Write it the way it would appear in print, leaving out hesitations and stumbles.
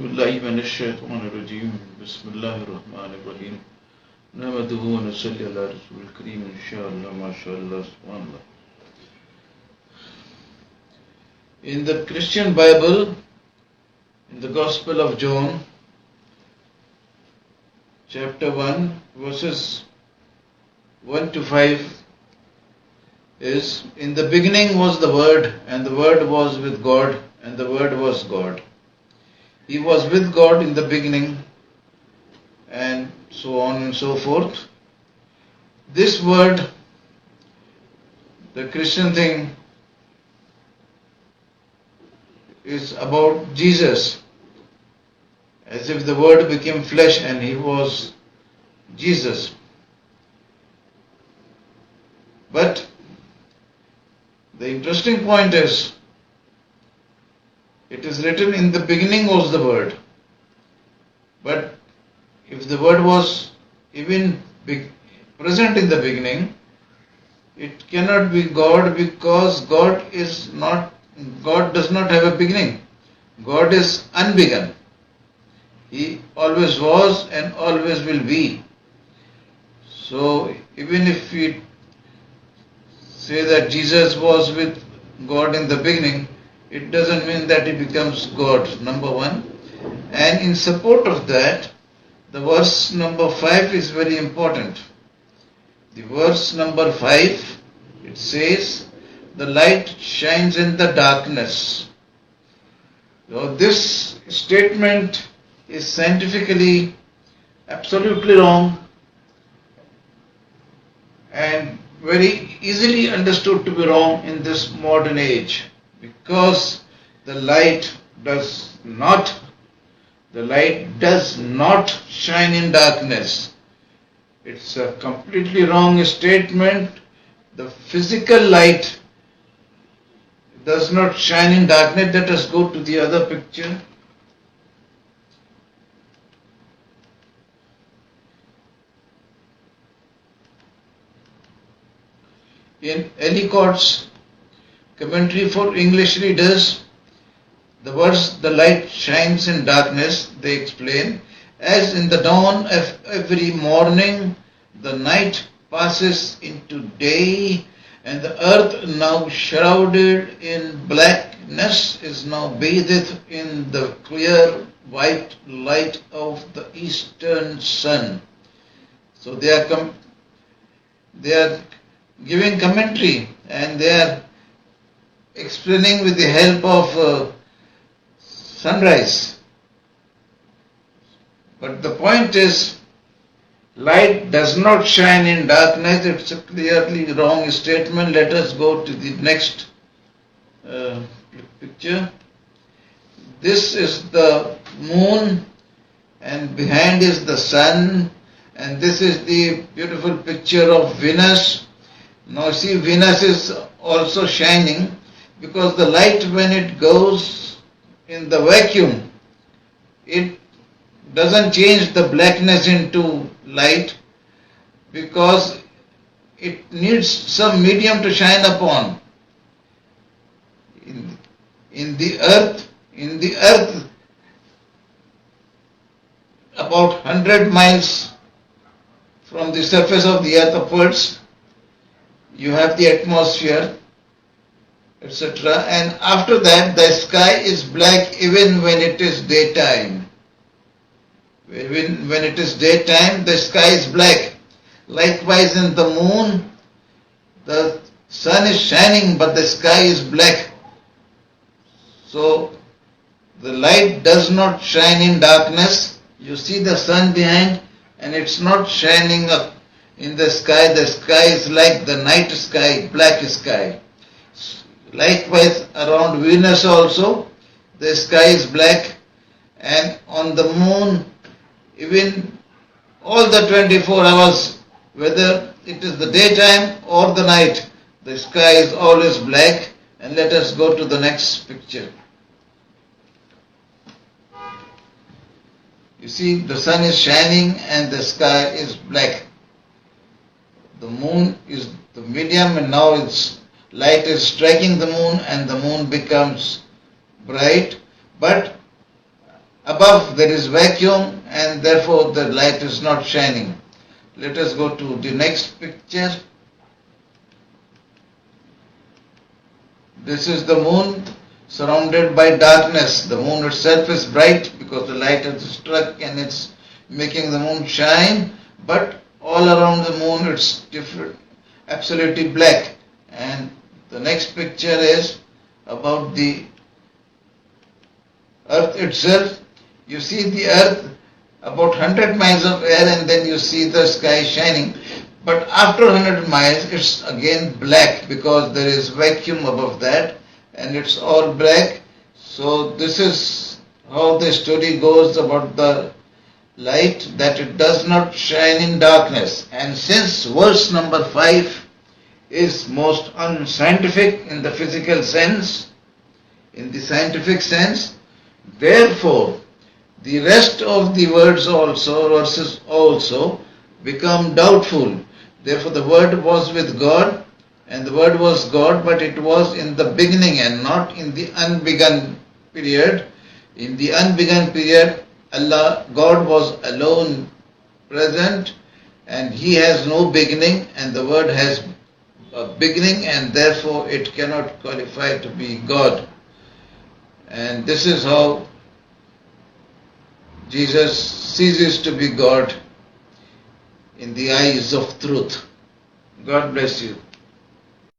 بالله من الشيطان الرجيم بسم الله الرحمن الرحيم نحمده ونصلي على رسول الكريم إن شاء الله ما شاء الله سبحان الله. In the Christian Bible, in the Gospel of John, chapter 1, verses 1 to 5 is, in the beginning was the Word, and the Word was with God, and the Word was God. He was with God in the beginning, and so on and so forth. This word, the Christian thing, is about Jesus, as if the Word became flesh and He was Jesus. But the interesting point is, it is written in the beginning was the Word. But if the Word was even present in the beginning, it cannot be God, because God does not have a beginning. God is unbegun. He always was and always will be. So even if we say that Jesus was with God in the beginning, it doesn't mean that he becomes God, number one. And in support of that, the verse number 5 is very important. The verse number 5, it says, the light shines in the darkness. So this statement is scientifically absolutely wrong and very easily understood to be wrong in this modern age, because the light does not shine in darkness. It's a completely wrong statement. The physical light does not shine in darkness. Let us go to the other picture. In Ellicott's commentary for English readers, the words, the light shines in darkness, they explain, as in the dawn of every morning, the night passes into day, and the earth, now shrouded in blackness, is now bathed in the clear white light of the eastern sun. So they are giving commentary, and they are explaining with the help of sunrise. But the point is, light does not shine in darkness. It's a clearly wrong statement. Let us go to the next picture. This is the moon, and behind is the sun, and this is the beautiful picture of Venus. Now see, Venus is also shining, because the light, when it goes in the vacuum, it doesn't change the blackness into light, because it needs some medium to shine upon. In the earth, about 100 miles from the surface of the earth upwards, you have the atmosphere, etc. And after that, the sky is black even when it is daytime. When it is daytime, the sky is black. Likewise, in the moon, the sun is shining, but the sky is black. So, the light does not shine in darkness. You see the sun behind, and it's not shining up in the sky. The sky is like the night sky, black sky. Likewise, around Venus also, the sky is black, and on the moon, even all the 24 hours, whether it is the daytime or the night, the sky is always black. And let us go to the next picture. You see, the sun is shining and the sky is black. The moon is the medium, and now its light is striking the moon, and the moon becomes bright. But above there is vacuum and therefore the light is not shining. Let us go to the next picture. This is the moon surrounded by darkness. The moon itself is bright because the light has struck and it's making the moon shine, but all around the moon it's different, absolutely black. And the next picture is about the earth itself. You see the earth about 100 miles of air and then you see the sky shining. But after 100 miles it's again black because there is vacuum above that and it's all black. So this is how the story goes about the light, that it does not shine in darkness. And since verse number 5 is most unscientific in the physical sense, in the scientific sense, therefore the rest of the verses also become doubtful. Therefore the Word was with God, and the Word was God, but it was in the beginning and not in the unbegun period. In the unbegun period, God was alone present, and He has no beginning, and the Word has a beginning, and therefore it cannot qualify to be God. And this is how Jesus ceases to be God in the eyes of truth. God bless you.